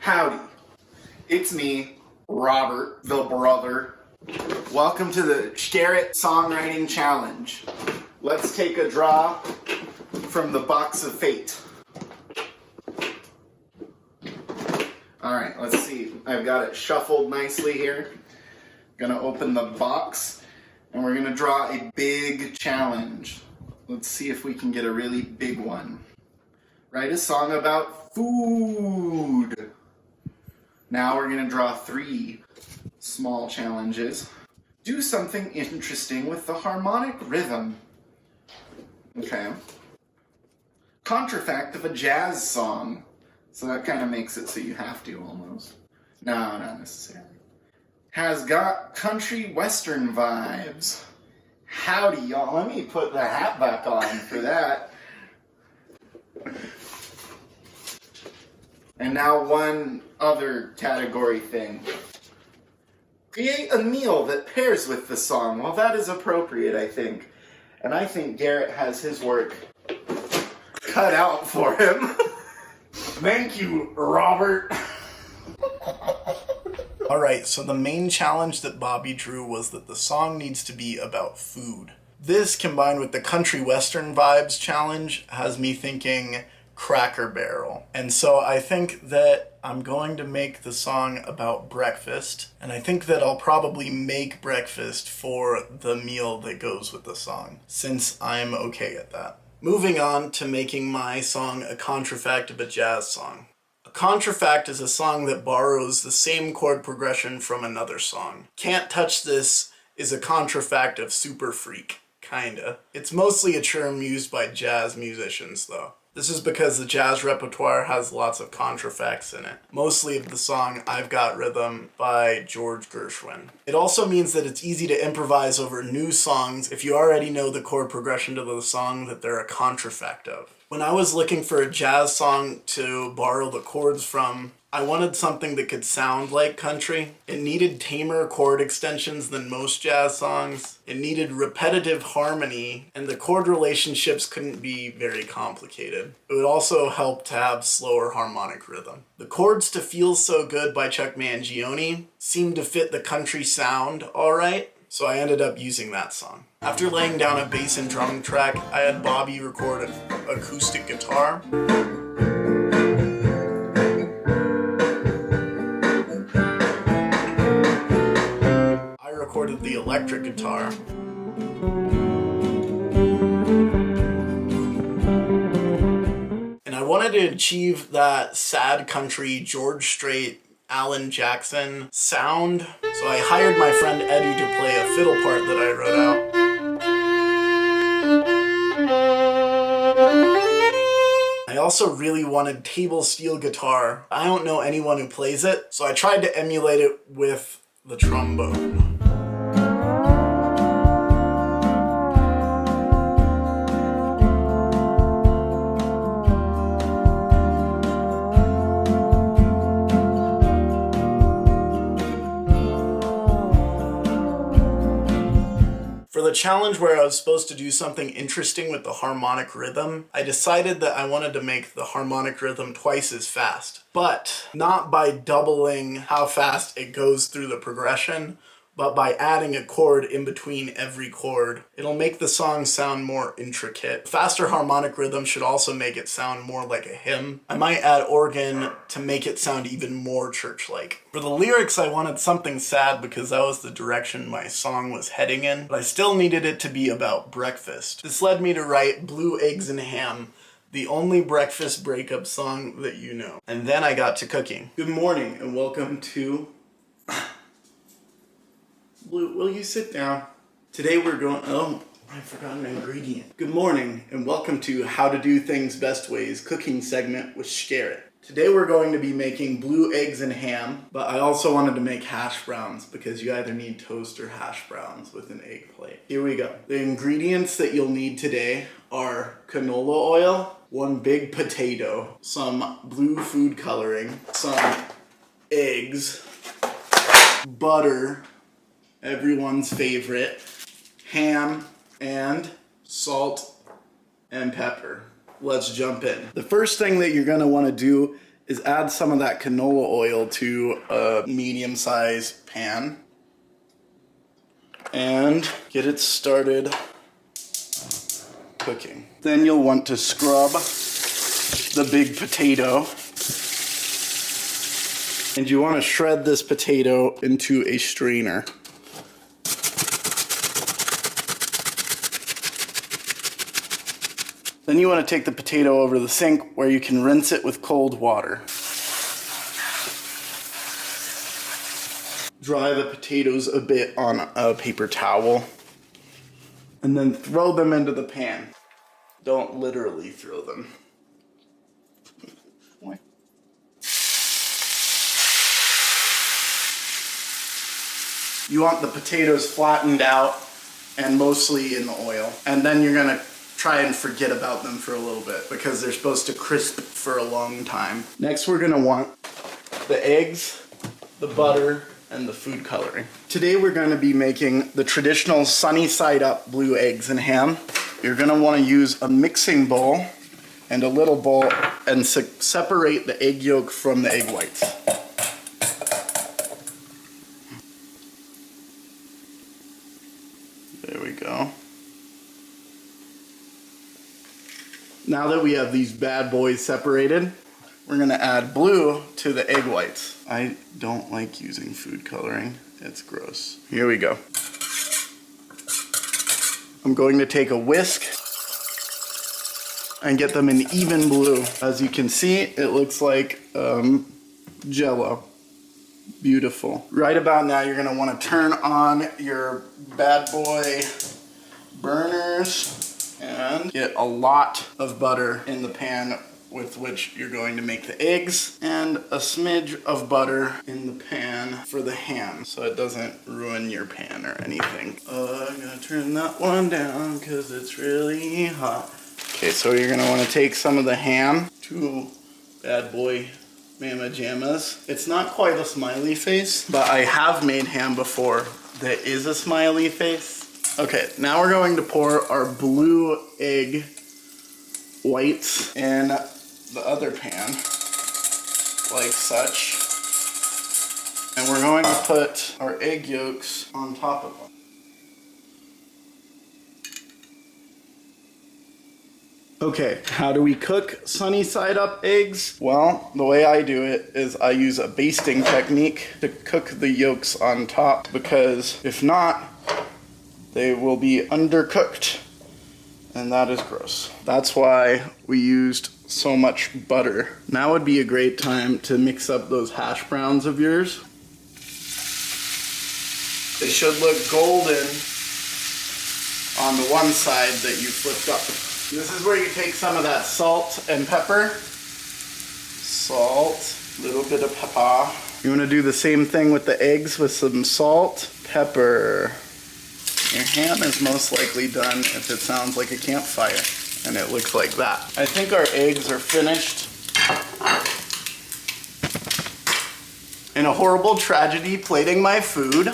Howdy, it's me, Robert, the brother. Welcome to the Shgarrett Songwriting Challenge. Let's take a draw from the box of fate. Alright, let's see. I've got it shuffled nicely here. Gonna open the box and we're gonna draw a big challenge. Let's see if we can get a really big one. Write a song about food. Now we're gonna draw 3 small challenges. Do something interesting with the harmonic rhythm. Okay. Contrafact of a jazz song. So that kind of makes it so you have to almost. No, not necessarily. Has got country western vibes. Howdy, y'all. Let me put the hat back on for that. And now one other category thing. Create a meal that pairs with the song. Well, that is appropriate, I think. And I think Garrett has his work cut out for him. Thank you, Robert. Alright, so the main challenge that Bobby drew was that the song needs to be about food. This, combined with the country western vibes challenge, has me thinking Cracker Barrel. And so I think that I'm going to make the song about breakfast, and I think that I'll probably make breakfast for the meal that goes with the song, since I'm okay at that. Moving on to making my song a contrafact of a jazz song. A contrafact is a song that borrows the same chord progression from another song. Can't Touch This is a contrafact of super freak, kinda. It's mostly a term used by jazz musicians though. This is because the jazz repertoire has lots of contrafacts in it. Mostly of the song I've Got Rhythm by George Gershwin. It also means that it's easy to improvise over new songs if you already know the chord progression to the song that they're a contrafact of. When I was looking for a jazz song to borrow the chords from, I wanted something that could sound like country. It needed tamer chord extensions than most jazz songs. It needed repetitive harmony, and the chord relationships couldn't be very complicated. It would also help to have slower harmonic rhythm. The chords to Feel So Good by Chuck Mangione seemed to fit the country sound alright, so I ended up using that song. After laying down a bass and drum track, I had Bobby record an acoustic guitar. I recorded the electric guitar. And I wanted to achieve that sad country George Strait, Alan Jackson sound, so I hired my friend Eddie to play a fiddle part that I wrote out. I also really wanted table steel guitar. I don't know anyone who plays it, so I tried to emulate it with the trombone. For the challenge where I was supposed to do something interesting with the harmonic rhythm, I decided that I wanted to make the harmonic rhythm twice as fast. But not by doubling how fast it goes through the progression, but by adding a chord in between every chord. It'll make the song sound more intricate. Faster harmonic rhythm should also make it sound more like a hymn. I might add organ to make it sound even more church-like. For the lyrics, I wanted something sad because that was the direction my song was heading in, but I still needed it to be about breakfast. This led me to write Blue Eggs and Ham, the only breakfast breakup song that you know. And then I got to cooking. Good morning and welcome to... Blue, will you sit down? Today we're going... Oh, I forgot an ingredient. Good morning and welcome to How to Do Things Best Ways cooking segment with Shgarrett. Today we're going to be making blue eggs and ham, but I also wanted to make hash browns because you either need toast or hash browns with an egg plate. Here we go. The ingredients that you'll need today are canola oil, 1 big potato, some blue food coloring, some eggs, butter, everyone's favorite, ham, and salt and pepper. Let's jump in. The first thing that you're going to want to do is add some of that canola oil to a medium-sized pan and get it started cooking. Then you'll want to scrub the big potato, and you want to shred this potato into a strainer. Then you want to take the potato over to the sink where you can rinse it with cold water. Dry the potatoes a bit on a paper towel and then throw them into the pan. Don't literally throw them. What? You want the potatoes flattened out and mostly in the oil. And then you're gonna try and forget about them for a little bit because they're supposed to crisp for a long time. Next, we're gonna want the eggs, the butter, and the food coloring. Today, we're gonna be making the traditional sunny side up blue eggs and ham. You're gonna wanna use a mixing bowl and a little bowl and separate the egg yolk from the egg whites. There we go. Now that we have these bad boys separated, we're gonna add blue to the egg whites. I don't like using food coloring. It's gross. Here we go. I'm going to take a whisk and get them in even blue. As you can see, it looks like Jell-O. Beautiful. Right about now, you're gonna wanna turn on your bad boy burners and get a lot of butter in the pan with which you're going to make the eggs, and a smidge of butter in the pan for the ham so it doesn't ruin your pan or anything. I'm gonna turn that one down because it's really hot. Okay, so you're gonna want to take some of the ham, two bad boy mama jammas. It's not quite a smiley face, but I have made ham before that is a smiley face. Okay, now we're going to pour our blue egg whites in the other pan, like such. And we're going to put our egg yolks on top of them. Okay, how do we cook sunny side up eggs? Well, the way I do it is I use a basting technique to cook the yolks on top, because if not, they will be undercooked, and that is gross. That's why we used so much butter. Now would be a great time to mix up those hash browns of yours. They should look golden on the one side that you flipped up. This is where you take some of that salt and pepper. Salt, a little bit of pepper. You want to do the same thing with the eggs with some salt, pepper. Your ham is most likely done if it sounds like a campfire, and it looks like that. I think our eggs are finished. In a horrible tragedy plating my food,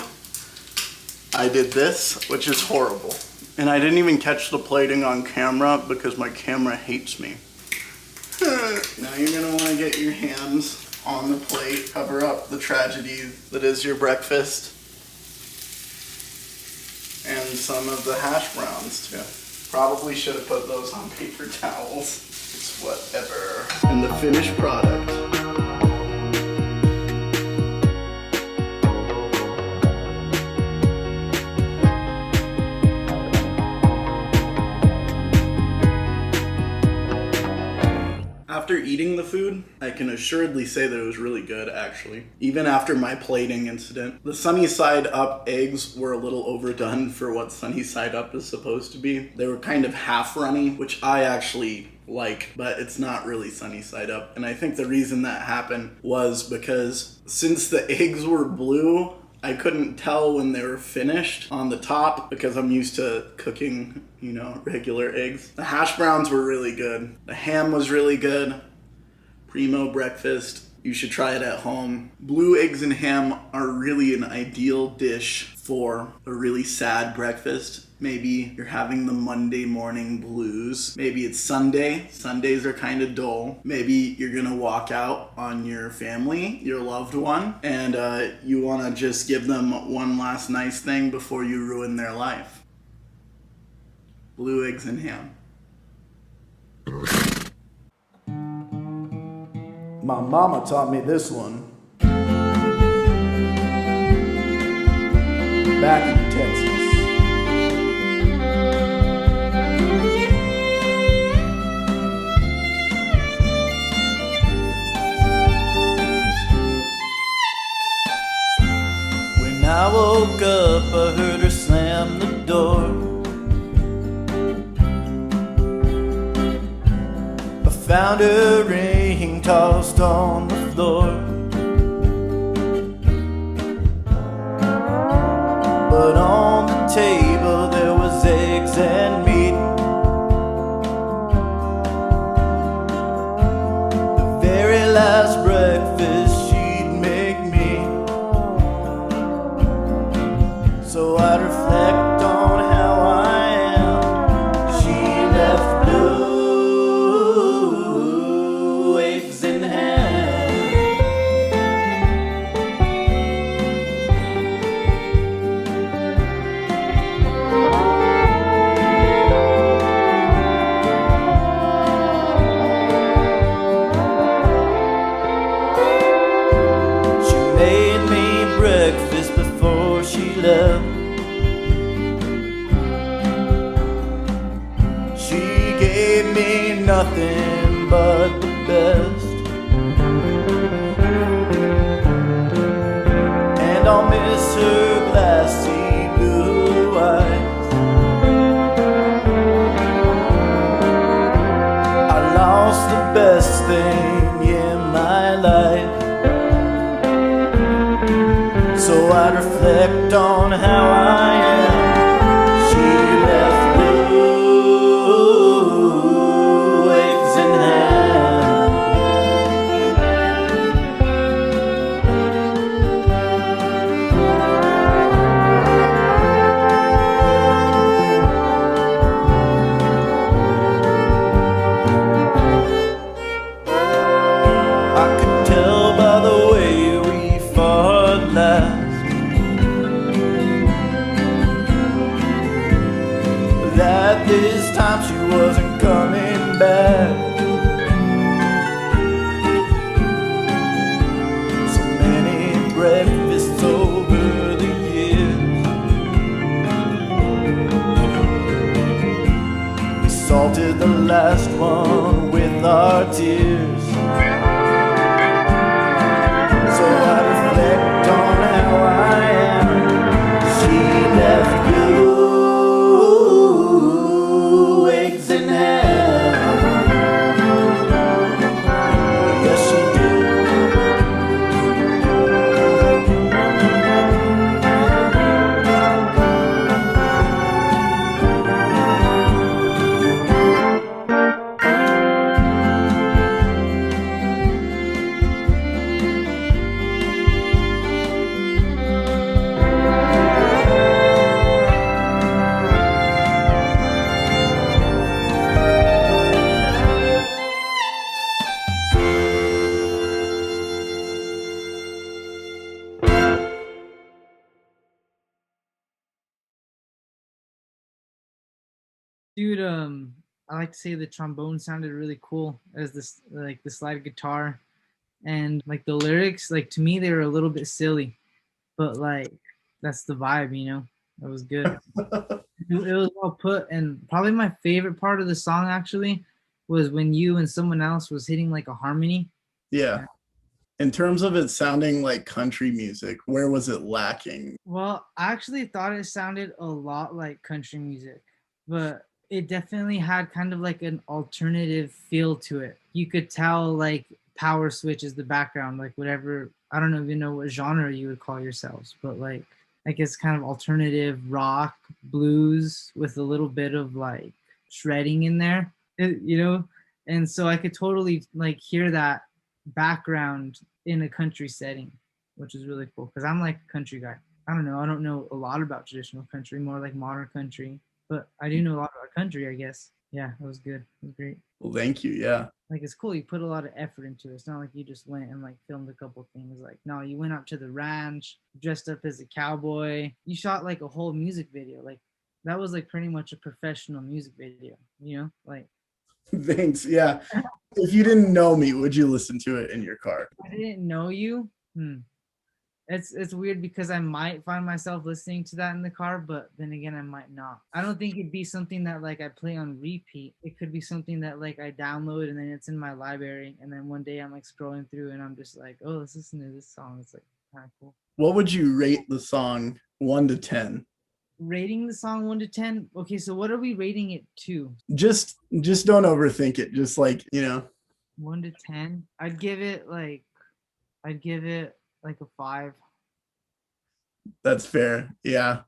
I did this, which is horrible. And I didn't even catch the plating on camera because my camera hates me. Now you're gonna wanna get your hams on the plate, cover up the tragedy that is your breakfast. And some of the hash browns too. Probably should have put those on paper towels. It's whatever. And the finished product. After eating the food, I can assuredly say that it was really good, actually. Even after my plating incident. The sunny side up eggs were a little overdone for what sunny side up is supposed to be. They were kind of half runny, which I actually like, but it's not really sunny side up. And I think the reason that happened was because since the eggs were blue, I couldn't tell when they were finished on the top because I'm used to cooking, you know, regular eggs. The hash browns were really good. The ham was really good. Primo breakfast. You should try it at home. Blue eggs and ham are really an ideal dish for a really sad breakfast. Maybe you're having the Monday morning blues. Maybe it's Sunday. Sundays are kind of dull. Maybe you're gonna walk out on your family, your loved one, and you wanna just give them one last nice thing before you ruin their life. Blue eggs and ham. My mama taught me this one back in Texas. When I woke up, I heard her slam the door. I found her ring tossed on the floor, but on the table there was eggs and meat. The very last breakfast she'd make me. So I'd reflect on how I am. She left blue eggs and ham. She made me breakfast before she left. She gave me nothing but the best, and I'll miss her glassy blue eyes. I lost the best thing in my life. So I'd reflect on how I am. She left blue eggs and ham. I could tell by the way we fought last that this time she wasn't coming back. So many breakfasts over the years, we salted the last one with our tears. So I reflect on how I am. She left blue eggs and ham. Yes, she did. Dude, I like to say the trombone sounded really cool as this like the slide guitar, and like the lyrics, like to me they were a little bit silly, but like that's the vibe, you know. It was good. It was well put, and probably my favorite part of the song actually was when you and someone else was hitting like a harmony. Yeah. In terms of it sounding like country music, where was it lacking? Well, I actually thought it sounded a lot like country music, but it definitely had kind of like an alternative feel to it. You could tell like Power Switch is the background, like whatever. I don't even know what genre you would call yourselves, but like I guess kind of alternative rock, blues with a little bit of like shredding in there, you know? And so I could totally like hear that background in a country setting, which is really cool because I'm like a country guy. I don't know. I don't know a lot about traditional country, more like modern country, but I do know a lot about country, I guess. Yeah, it was good. It was great. Well, thank you. Yeah. Like it's cool. You put a lot of effort into it. It's not like you just went and like filmed a couple things. Like no, you went out to the ranch, dressed up as a cowboy. You shot like a whole music video. Like that was like pretty much a professional music video. You know, like Thanks. Yeah. If you didn't know me, would you listen to it in your car? I didn't know you. It's weird because I might find myself listening to that in the car, but then again I might not. I don't think it'd be something that like I play on repeat. It could be something that like I download and then it's in my library, and then one day I'm like scrolling through and I'm just like, oh, let's listen to this song. It's like kind of cool. What would you rate the song 1 to 10? Rating the song 1 to 10. Okay, so what are we rating it to? Just don't overthink it. Just like, 1 to 10. I'd give it like a 5. That's fair. Yeah.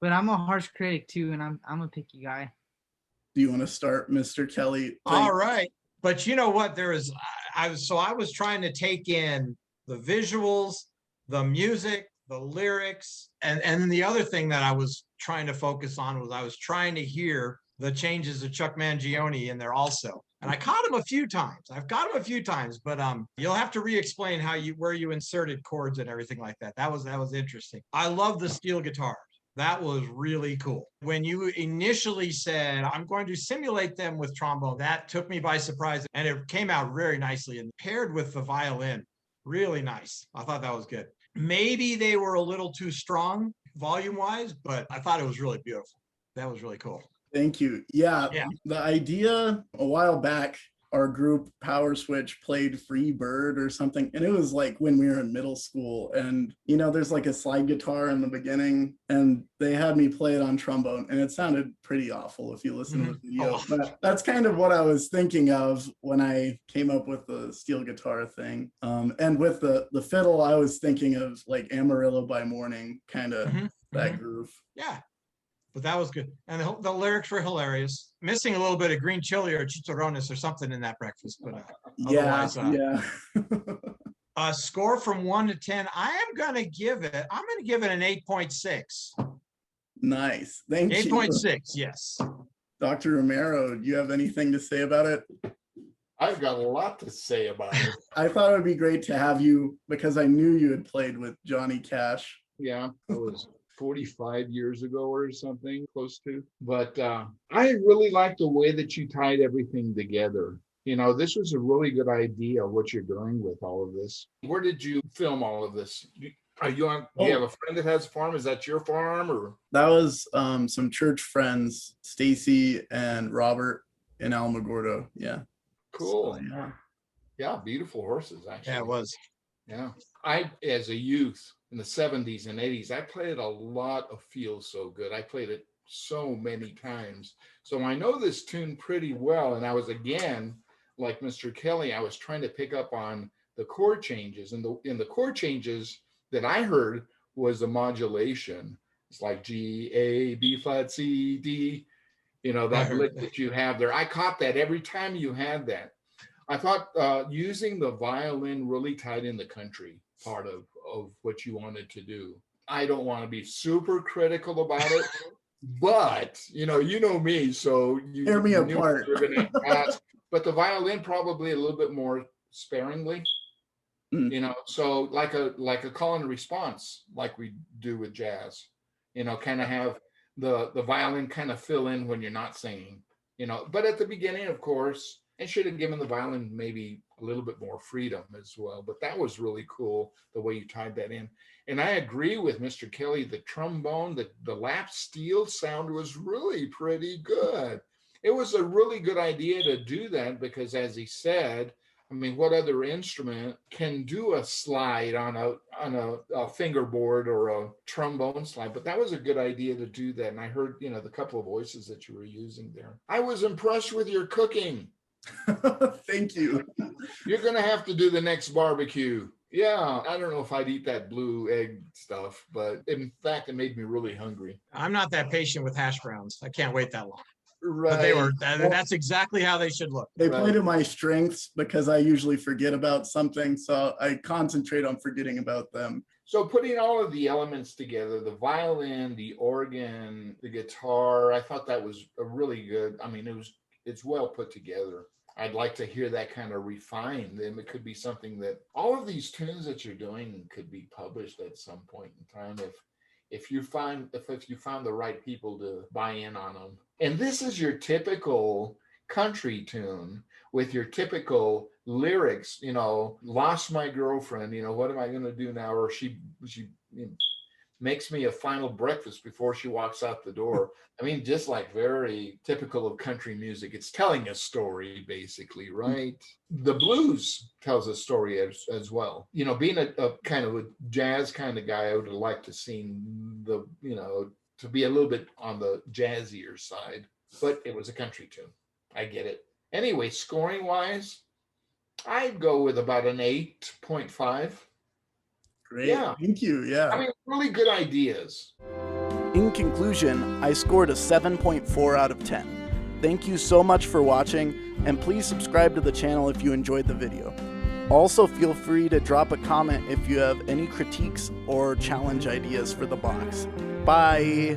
But I'm a harsh critic too, and I'm a picky guy. Do you want to start, Mr. Kelly? All right. But you know what? I was trying to take in the visuals, the music, the lyrics, and then the other thing that I was trying to focus on was I was trying to hear the changes of Chuck Mangione in there also. And I caught him a few times. I've got him a few times, but you'll have to re-explain where you inserted chords and everything like that. That was interesting. I love the steel guitars. That was really cool. When you initially said, I'm going to simulate them with trombone, that took me by surprise. And it came out very nicely and paired with the violin. Really nice. I thought that was good. Maybe they were a little too strong volume-wise, but I thought it was really beautiful. That was really cool. Thank you. Yeah. The idea a while back, our group Power Switch played Free Bird or something. And it was like when we were in middle school, and there's like a slide guitar in the beginning, and they had me play it on trombone, and it sounded pretty awful if you listen to the video. But that's kind of what I was thinking of when I came up with the steel guitar thing. And with the fiddle, I was thinking of like Amarillo by Morning, kind of that groove. Yeah. But that was good. And the lyrics were hilarious. Missing a little bit of green chili or chicharrones or something in that breakfast. But otherwise, a score from 1 to 10. I'm going to give it an 8.6. Nice. Thank you. 8.6, yes. Dr. Romero, do you have anything to say about it? I've got a lot to say about it. I thought it would be great to have you because I knew you had played with Johnny Cash. Yeah, it was 45 years ago or something, close to. But I really like the way that you tied everything together. This was a really good idea, what you're doing with all of this. Where did you film all of this? Do you have a friend that has a farm? Is that your farm? Or that was some church friends, Stacy and Robert in Alamogordo. Yeah. Cool. So, yeah, beautiful horses, actually. Yeah, it was. Yeah. I, as a youth in the 70s and 80s, I played a lot of Feel So Good. I played it so many times. So I know this tune pretty well. And I was, again, like Mr. Kelly, I was trying to pick up on the chord changes. And the chord changes that I heard was a modulation. It's like G, A, B flat, C, D, that lick that you have there. I caught that every time you had that. I thought using the violin really tied in the country part of what you wanted to do. I don't want to be super critical about it, but you know me, so you tear me apart. You're going to ask, but the violin probably a little bit more sparingly, so like a call and response, like we do with jazz, kind of have the violin kind of fill in when you're not singing, but at the beginning, of course. I should have given the violin maybe a little bit more freedom as well. But that was really cool, the way you tied that in. And I agree with Mr. Kelly, the trombone, the lap steel sound was really pretty good. It was a really good idea to do that because, as he said, I mean, what other instrument can do a slide on a fingerboard or a trombone slide? But that was a good idea to do that. And I heard, the couple of voices that you were using there. I was impressed with your cooking. Thank you. You're going to have to do the next barbecue. Yeah, I don't know if I'd eat that blue egg stuff, but in fact, it made me really hungry. I'm not that patient with hash browns. I can't wait that long. But they were, Right. that's exactly how they should look. They Right. play to my strengths because I usually forget about something, so I concentrate on forgetting about them. So putting all of the elements together, the violin, the organ, the guitar, I thought that was a really good. I mean, it's well put together. I'd like to hear that kind of refined. Then it could be something that all of these tunes that you're doing could be published at some point in time if you found the right people to buy in on them. And this is your typical country tune with your typical lyrics, you know, lost my girlfriend, you know, what am I going to do now? Or she you know, makes me a final breakfast before she walks out the door. I mean, just like very typical of country music. It's telling a story, basically, right? The blues tells a story as well. You know, being a kind of a jazz kind of guy, I would like to sing the, you know, to be a little bit on the jazzier side, but it was a country tune. I get it. Anyway, scoring wise, I'd go with about an 8.5. Great. Yeah. Thank you. Yeah. I mean, really good ideas. In conclusion, I scored a 7.4 out of 10. Thank you so much for watching, and please subscribe to the channel if you enjoyed the video. Also, feel free to drop a comment if you have any critiques or challenge ideas for the box. Bye!